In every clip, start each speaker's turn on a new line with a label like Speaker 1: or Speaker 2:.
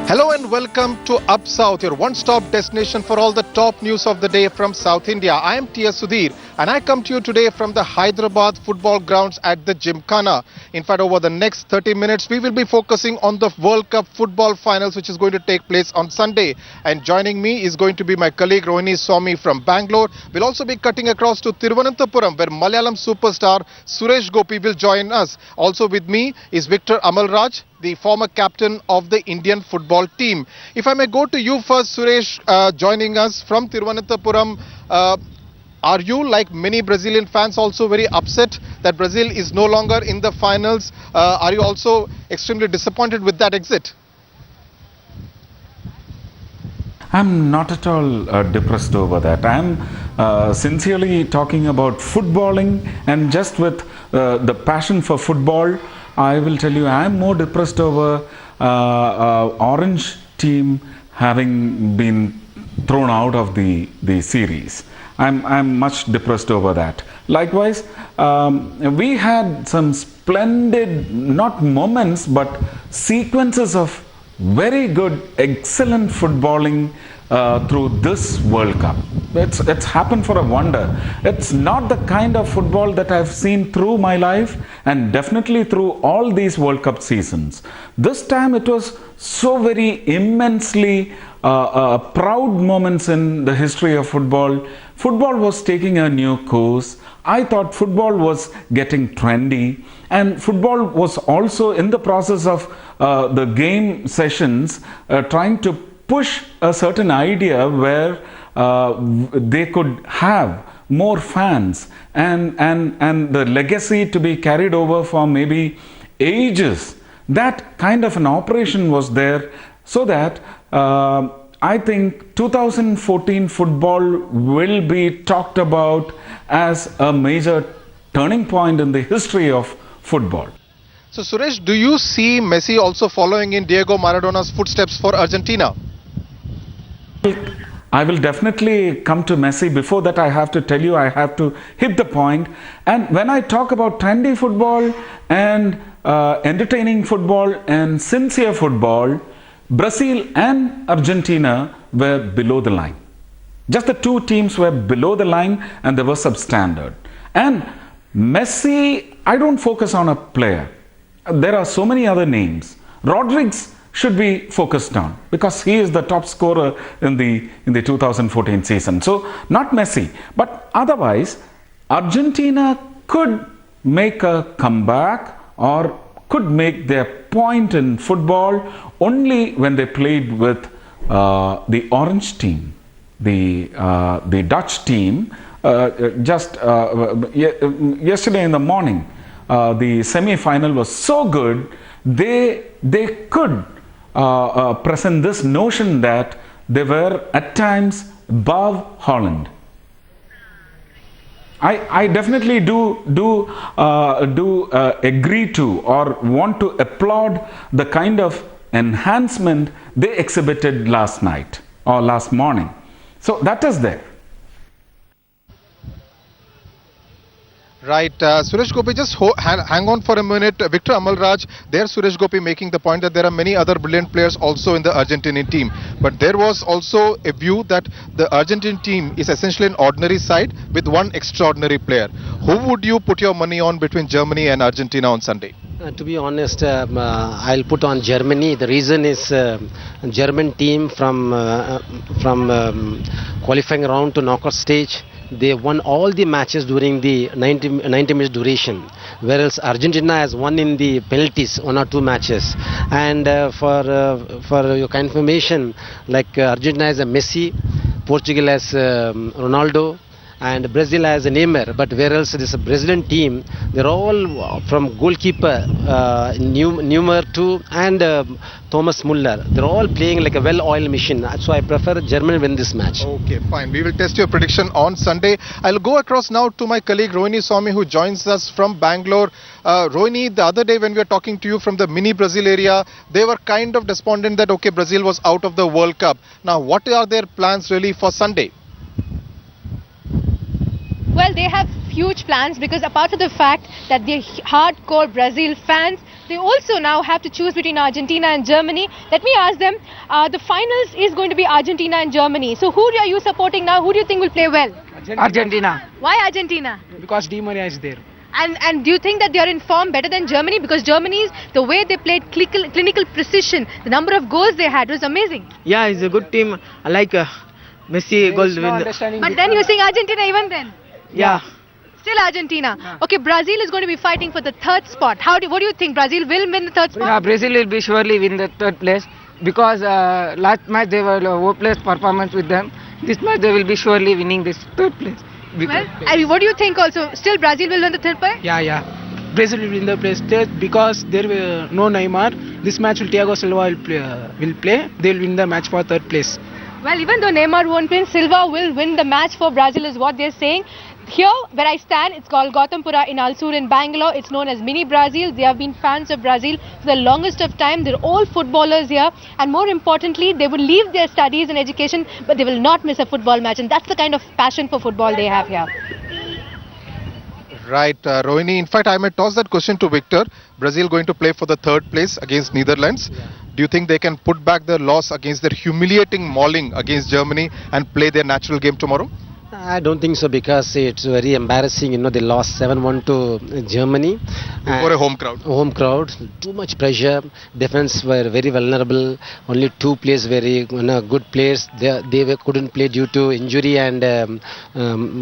Speaker 1: Hello and welcome to Up South, your one-stop destination for all the top news of the day from South India. I am T.S. Sudhir and I come to you today from the Hyderabad football grounds at the Gymkhana. In fact, over the next 30 minutes, we will be focusing on the World Cup football finals which is going to take place on Sunday. And joining me is going to be my colleague Rohini Swami from Bangalore. We'll also be cutting across to Thiruvananthapuram where Malayalam superstar Suresh Gopi will join us. Also with me is Victor Amalraj, the former captain of the Indian football team. If I may go to you first, Suresh, joining us from Thiruvananthapuram. Are you, like many Brazilian fans, also very upset that Brazil is no longer in the finals? Are you also extremely disappointed with that exit?
Speaker 2: I'm not at all depressed over that. I'm sincerely talking about footballing, and just with the passion for football, I will tell you I'm more depressed over Orange team having been thrown out of the series. I'm much depressed over that. Likewise, we had some splendid, not moments, but sequences of very good, excellent footballing through this World Cup. It's happened for a wonder. It's not the kind of football that I've seen through my life, and definitely through all these World Cup seasons. This time it was so very immensely proud moments in the history of football. Football was taking a new course. I thought football was getting trendy, and football was also in the process of the game sessions trying to push a certain idea where they could have more fans and the legacy to be carried over for maybe ages. That kind of an operation was there, so that I think 2014 football will be talked about as a major turning point in the history of football.
Speaker 1: So Suresh, do you see Messi also following in Diego Maradona's footsteps for Argentina?
Speaker 2: I will definitely come to Messi. Before that, I have to tell you, I have to hit the point. And when I talk about trendy football and entertaining football and sincere football, Brazil and Argentina were below the line. Just the two teams were below the line, and they were substandard. And Messi, I don't focus on a player. There are so many other names. Rodriguez should be focused on because he is the top scorer in the 2014 season. So not Messi, but otherwise Argentina could make a comeback or could make their point in football only when they played with the Orange team, the Dutch team. Yesterday in the morning, the semi-final was so good, they could present this notion that they were at times above Holland. I definitely do agree to or want to applaud the kind of enhancement they exhibited last night or last morning. So that is there.
Speaker 1: Right, Suresh Gopi, just hang on for a minute. Victor Amalraj, there Suresh Gopi making the point that there are many other brilliant players also in the Argentinian team. But there was also a view that the Argentine team is essentially an ordinary side with one extraordinary player. Who would you put your money on between Germany and Argentina on Sunday?
Speaker 3: To be honest, I'll put on Germany. The reason is German team from qualifying round to knockout stage. They won all the matches during the 90 minutes duration, whereas Argentina has won in the penalties 1 or 2 matches. And for your information, like Argentina has a Messi, Portugal has Ronaldo, and Brazil has a Neymar. But whereas this Brazilian team, they're all from goalkeeper Neymar too and Thomas Muller. They're all playing like a well-oiled machine. So I prefer Germany win this match.
Speaker 1: Okay, fine. We will test your prediction on Sunday. I'll go across now to my colleague Rohini Swami, who joins us from Bangalore. Rohini, the other day when we were talking to you from the mini Brazil area, they were kind of despondent that okay, Brazil was out of the World Cup. Now, what are their plans really for Sunday?
Speaker 4: Well, they have huge plans because apart from the fact that they're hardcore Brazil fans, they also now have to choose between Argentina and Germany. Let me ask them, the finals is going to be Argentina and Germany. So who are you supporting now? Who do you think will play well?
Speaker 5: Argentina,
Speaker 4: Why Argentina?
Speaker 5: because Di Maria is there.
Speaker 4: And do you think that they are in form better than Germany? Because Germany's, the way they played clinical precision, the number of goals they had was amazing.
Speaker 6: Yeah, it's a good team. I like Messi goal win.
Speaker 4: But then you're saying Argentina even then?
Speaker 6: Yeah,
Speaker 4: Still Argentina. Okay, Brazil is going to be fighting for the third spot. What do you think? Brazil will win the third spot?
Speaker 6: yeah. Brazil will be surely win the third place because last match they were hopeless performance with them. This match they will be surely winning this third place.
Speaker 4: Well, what do you think also? Still Brazil will win the third place?
Speaker 5: Yeah. Brazil will win the place third because there will no Neymar. This match will Thiago Silva will play. They will win the match for third place.
Speaker 4: Well, even though Neymar won't win, Silva will win the match for Brazil is what they're saying. Here, where I stand, it's called Gautampura in Alsur in Bangalore. It's known as Mini Brazil. They have been fans of Brazil for the longest of time. They're all footballers here. And more importantly, they will leave their studies and education, but they will not miss a football match. And that's the kind of passion for football they have here.
Speaker 1: Right, Rohini. In fact, I may toss that question to Victor. Brazil going to play for the third place against Netherlands. Do you think they can put back their loss against their humiliating mauling against Germany and play their natural game tomorrow?
Speaker 3: I don't think so because it's very embarrassing. They lost 7-1 to Germany.
Speaker 1: For a home crowd.
Speaker 3: Home crowd, too much pressure. Defense were very vulnerable. Only two players very good players. They couldn't play due to injury and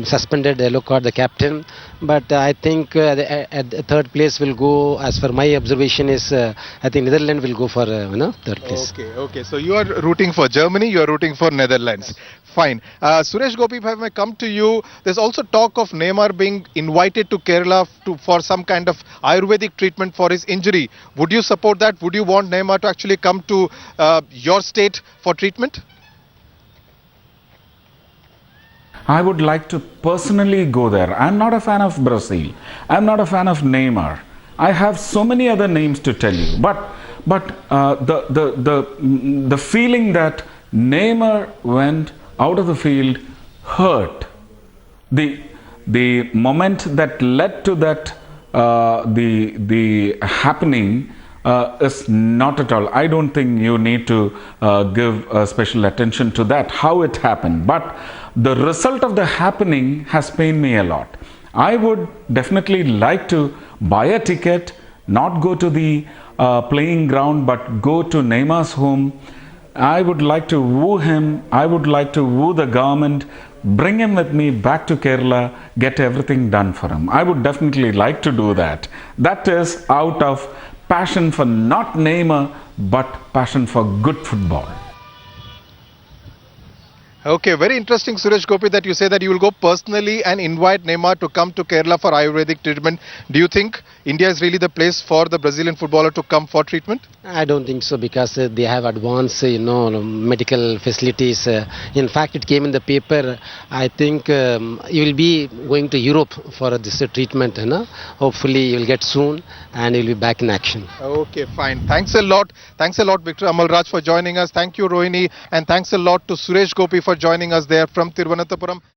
Speaker 3: suspended yellow card the captain. But I think at the third place will go. As for my observation is, I think Netherlands will go for third place.
Speaker 1: Okay. So you are rooting for Germany. You are rooting for Netherlands. Fine. Suresh Gopi, if I may come to you, there's also talk of Neymar being invited to Kerala for some kind of Ayurvedic treatment for his injury. Would you support that? Would you want Neymar to actually come to your state for treatment?
Speaker 2: I would like to personally go there. I'm not a fan of Brazil. I'm not a fan of Neymar. I have so many other names to tell you. But the feeling that Neymar went out of the field hurt. The moment that led to that the happening is not at all. I don't think you need to give special attention to that, how it happened. But the result of the happening has pained me a lot. I would definitely like to buy a ticket, not go to the playing ground, but go to Neymar's home. I would like to woo him. I would like to woo the government, bring him with me back to Kerala, get everything done for him. I would definitely like to do that. That is out of passion for not Neymar, but passion for good football.
Speaker 1: Okay, very interesting, Suresh Gopi, that you say that you will go personally and invite Neymar to come to Kerala for Ayurvedic treatment. Do you think India is really the place for the Brazilian footballer to come for treatment?
Speaker 3: I don't think so because they have advanced, medical facilities. In fact, it came in the paper. I think you will be going to Europe for this treatment. Hopefully, you will get soon and you will be back in action.
Speaker 1: Okay, fine. Thanks a lot. Thanks a lot, Victor Amalraj, for joining us. Thank you, Rohini. And thanks a lot to Suresh Gopi for joining us there from Thiruvananthapuram.